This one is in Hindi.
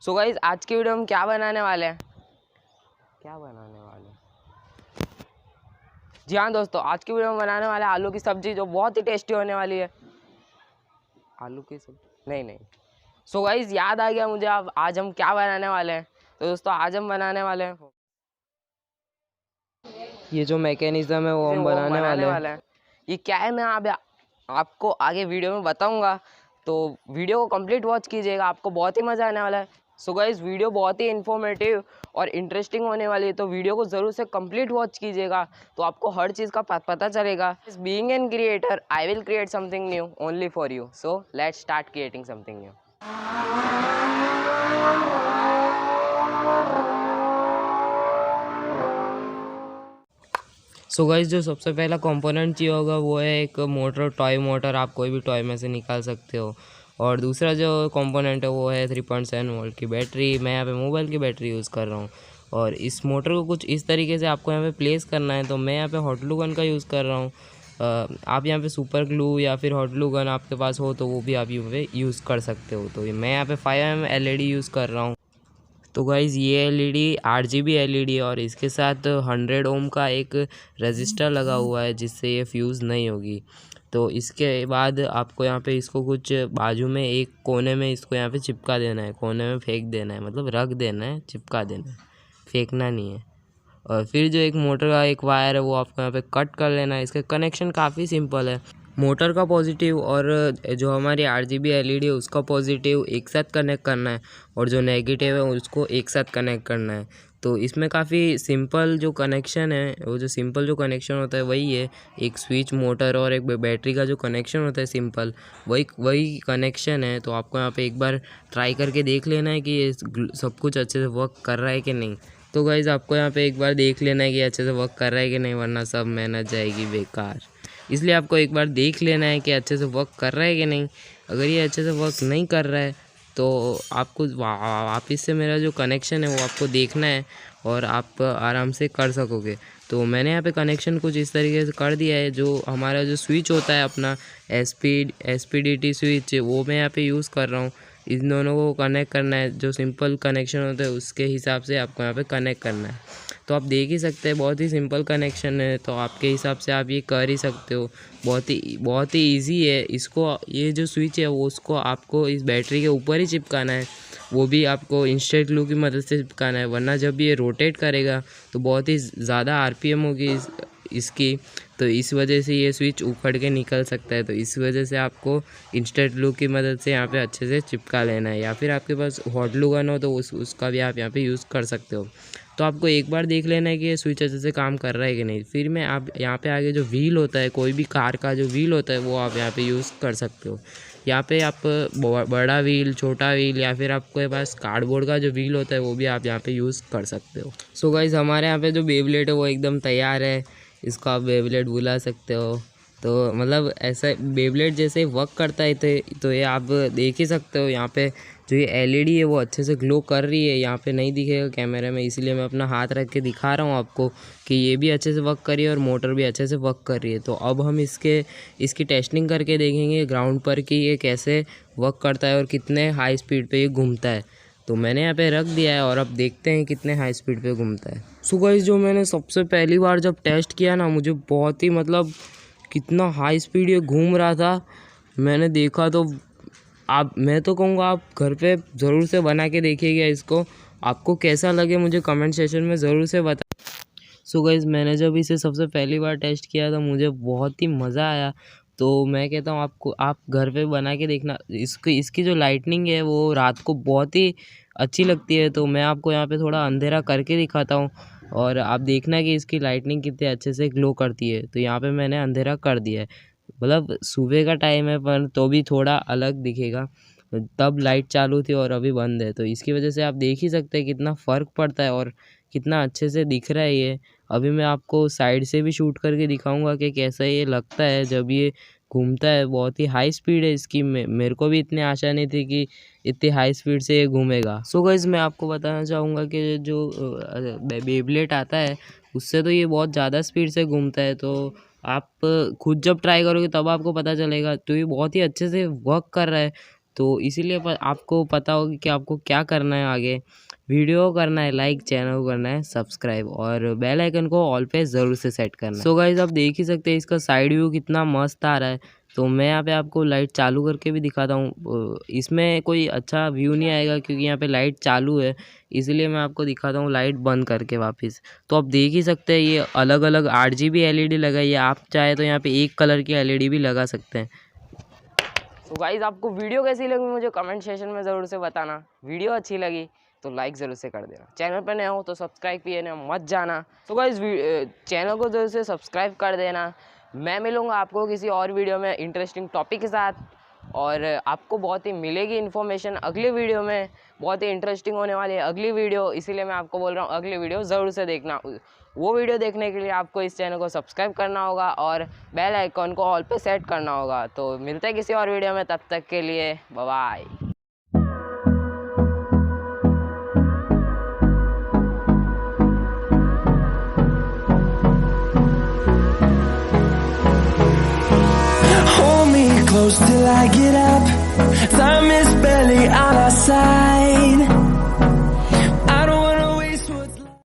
सो गाइज आज की वीडियो में क्या बनाने वाले हैं जी हाँ दोस्तों, आज की वीडियो में बनाने वाले हैं आलू की सब्जी, जो बहुत ही टेस्टी होने वाली है। आलू की सब्जी नहीं। सो गाइज याद आ गया मुझे, अब आज हम क्या बनाने वाले हैं। तो दोस्तों आज हम बनाने वाले हैं, ये जो मैकेनिज्म है वो हम बनाने वाले हैं। ये क्या है मैं आपको आगे वीडियो में बताऊंगा, तो वीडियो को कंप्लीट वॉच कीजिएगा, आपको बहुत ही मज़ा आने वाला है। सो गाइस वीडियो बहुत ही इन्फॉर्मेटिव और इंटरेस्टिंग होने वाली है, तो वीडियो को ज़रूर से कंप्लीट वॉच कीजिएगा, तो आपको हर चीज़ का पता चलेगा। Being an creator I will create something new only for you, so let's start creating something new. So guys जो सबसे पहला कंपोनेंट चाहिए होगा वो है एक मोटर, टॉय मोटर, आप कोई भी टॉय में से निकाल सकते हो। और दूसरा जो कंपोनेंट है वो है 3.7 वोल्ट की बैटरी। मैं यहाँ पे मोबाइल की बैटरी यूज़ कर रहा हूँ। और इस मोटर को कुछ इस तरीके से आपको यहाँ पे प्लेस करना है, तो मैं यहाँ पे हॉट ग्लू गन का यूज़ कर रहा हूँ। आप यहाँ पे सुपर ग्लू या फिर हॉट ग्लू गन आपके पास हो तो वो भी आप यहाँ पे यूज़ कर सकते हो। तो मैं यहाँ पे 5mm LED यूज़ कर रहा हूँ। तो गाइज़ ये LED RGB LED है और इसके साथ 100 ओम का एक रजिस्टर लगा हुआ है, जिससे ये फ्यूज़ नहीं होगी। तो इसके बाद आपको यहाँ पे इसको कुछ बाजू में एक कोने में इसको यहाँ पे चिपका देना है, कोने में फेंक देना है, मतलब रख देना है, चिपका देना है, फेंकना नहीं है। और फिर जो एक मोटर का एक वायर है वो आपको यहाँ पे कट कर लेना है। इसका कनेक्शन काफ़ी सिंपल है। मोटर का पॉजिटिव और जो हमारी RGB LED है उसका पॉजिटिव एक साथ कनेक्ट करना है, और जो नेगेटिव है उसको एक साथ कनेक्ट करना है। तो इसमें काफ़ी सिंपल जो कनेक्शन है, वो जो सिंपल जो कनेक्शन होता है वही है, एक स्विच, मोटर और एक बैटरी का जो कनेक्शन होता है सिंपल, वही कनेक्शन है। तो आपको यहाँ पे एक बार ट्राई करके देख लेना है कि ये सब कुछ अच्छे से वर्क कर रहा है कि नहीं। तो गाइज़ आपको यहाँ पे एक बार देख लेना है कि अच्छे से वर्क कर रहा है कि नहीं, वरना सब मेहनत जाएगी बेकार। इसलिए आपको एक बार देख लेना है कि अच्छे से वर्क कर रहा है कि नहीं। अगर ये अच्छे से वर्क नहीं कर रहा है तो आपको वापस से मेरा जो कनेक्शन है वो आपको देखना है और आप आराम से कर सकोगे। तो मैंने यहाँ पे कनेक्शन कुछ इस तरीके से कर दिया है। जो हमारा जो स्विच होता है अपना SPDT स्विच, वो मैं यहाँ पे यूज़ कर रहा हूँ। इन दोनों को कनेक्ट करना है, जो सिंपल कनेक्शन होता है उसके हिसाब से आपको यहाँ पे कनेक्ट करना है। तो आप देख ही सकते हैं बहुत ही सिंपल कनेक्शन है, तो आपके हिसाब से आप ये कर ही सकते हो। बहुत ही इजी है। इसको ये जो स्विच है वो उसको आपको इस बैटरी के ऊपर ही चिपकाना है, वो भी आपको इंस्टेंट ग्लू की मदद से चिपकाना है, वरना जब ये रोटेट करेगा तो बहुत ही ज़्यादा RPM होगी इसकी, तो इस वजह से ये स्विच उखड़ के निकल सकता है। तो इस वजह से आपको इंस्टेंट ग्लू की मदद से यहाँ पे अच्छे से चिपका लेना है, या फिर आपके पास हॉट ग्लू गन हो तो उसका भी आप यहाँ पे यूज़ कर सकते हो। तो आपको एक बार देख लेना है कि ये स्विच अच्छे से काम कर रहा है कि नहीं। फिर मैं आप यहाँ पे आगे जो व्हील होता है, कोई भी कार का जो व्हील होता है वो आप यहाँ पे यूज़ कर सकते हो। यहाँ पे आप बड़ा व्हील, छोटा व्हील, या फिर आपके पास कार्डबोर्ड का जो व्हील होता है वो भी आप यहाँ पे यूज़ कर सकते हो। सो गाइज़ हमारे यहाँ पे जो बेब्लेड है वो एकदम तैयार है, इसको आप बेब्लेड बुला सकते हो। तो मतलब ऐसा बेब्लेड जैसे ही वर्क करता है तो ये आप देख ही सकते हो। यहाँ पे जो ये LED है वो अच्छे से ग्लो कर रही है, यहाँ पे नहीं दिखेगा कैमरे में, इसलिए मैं अपना हाथ रख के दिखा रहा हूँ आपको कि ये भी अच्छे से वर्क कर रही है और मोटर भी अच्छे से वर्क कर रही है। तो अब हम इसकी टेस्टिंग करके देखेंगे ग्राउंड पर कि ये कैसे वर्क करता है और कितने हाई स्पीड पे ये घूमता है। तो मैंने यहाँ पे रख दिया है और अब देखते हैं कितने हाई स्पीड पे घूमता है। सो गाइस जो मैंने सबसे पहली बार जब टेस्ट किया ना, मुझे बहुत ही मतलब कितना हाई स्पीड ये घूम रहा था मैंने देखा। तो मैं तो कहूँगा आप घर पे ज़रूर से बना के देखिएगा इसको, आपको कैसा लगे मुझे कमेंट सेक्शन में ज़रूर से बता। सो गाइस मैंने जब इसे सबसे पहली बार टेस्ट किया तो मुझे बहुत ही मज़ा आया। तो मैं कहता हूँ आपको, आप घर पे बना के देखना। इसकी जो लाइटनिंग है वो रात को बहुत ही अच्छी लगती है। तो मैं आपको यहाँ पे थोड़ा अंधेरा करके दिखाता हूँ और आप देखना कि इसकी लाइटनिंग कितने अच्छे से ग्लो करती है। तो यहाँ पे मैंने अंधेरा कर दिया है, मतलब सुबह का टाइम है पर तो भी थोड़ा अलग दिखेगा। तब लाइट चालू थी और अभी बंद है, तो इसकी वजह से आप देख ही सकते हैं कितना फ़र्क पड़ता है और कितना अच्छे से दिख रहा है ये। अभी मैं आपको साइड से भी शूट करके दिखाऊंगा कि कैसा ये लगता है जब ये घूमता है। बहुत ही हाई स्पीड है इसकी, मेरे को भी इतनी आशा नहीं थी कि इतनी हाई स्पीड से ये घूमेगा। सो गाइस मैं आपको बताना चाहूँगा कि जो बेब्लेड आता है उससे तो ये बहुत ज़्यादा स्पीड से घूमता है। तो आप खुद जब ट्राई करोगे तब आपको पता चलेगा। तो ये बहुत ही अच्छे से वर्क कर रहा है, तो इसीलिए आपको पता होगा कि आपको क्या करना है आगे। वीडियो को करना है लाइक, चैनल को करना है सब्सक्राइब और बेल आइकन को ऑल पे ज़रूर से सेट करना है। सो गाइस आप देख ही सकते हैं इसका साइड व्यू कितना मस्त आ रहा है। तो मैं यहाँ पे आपको लाइट चालू करके भी दिखाता हूँ। इसमें कोई अच्छा व्यू नहीं आएगा क्योंकि यहाँ पे लाइट चालू है, इसलिए मैं आपको दिखाता हूँ लाइट बंद करके वापस। तो आप देख ही सकते हैं ये अलग अलग RGB LED लगाई है। आप चाहे तो यहाँ पे एक कलर की LED भी लगा सकते हैं। तो गाइस आपको वीडियो कैसी लगी मुझे कमेंट सेशन में ज़रूर से बताना। वीडियो अच्छी लगी तो लाइक ज़रूर से कर देना। चैनल पर नए हो तो सब्सक्राइब किए ना मत जाना। तो गाइस चैनल को ज़रूर से सब्सक्राइब कर देना। मैं मिलूँगा आपको किसी और वीडियो में इंटरेस्टिंग टॉपिक के साथ, और आपको बहुत ही मिलेगी इन्फॉर्मेशन अगली वीडियो में। बहुत ही इंटरेस्टिंग होने वाली है अगली वीडियो, इसीलिए मैं आपको बोल रहा हूँ अगली वीडियो ज़रूर से देखना। वो वीडियो देखने के लिए आपको इस चैनल को सब्सक्राइब करना होगा और बेल आइकन को ऑल पे सेट करना होगा। तो मिलते हैं किसी और वीडियो में, तब तक के लिए bye bye. Hold me close till I get up. Time is barely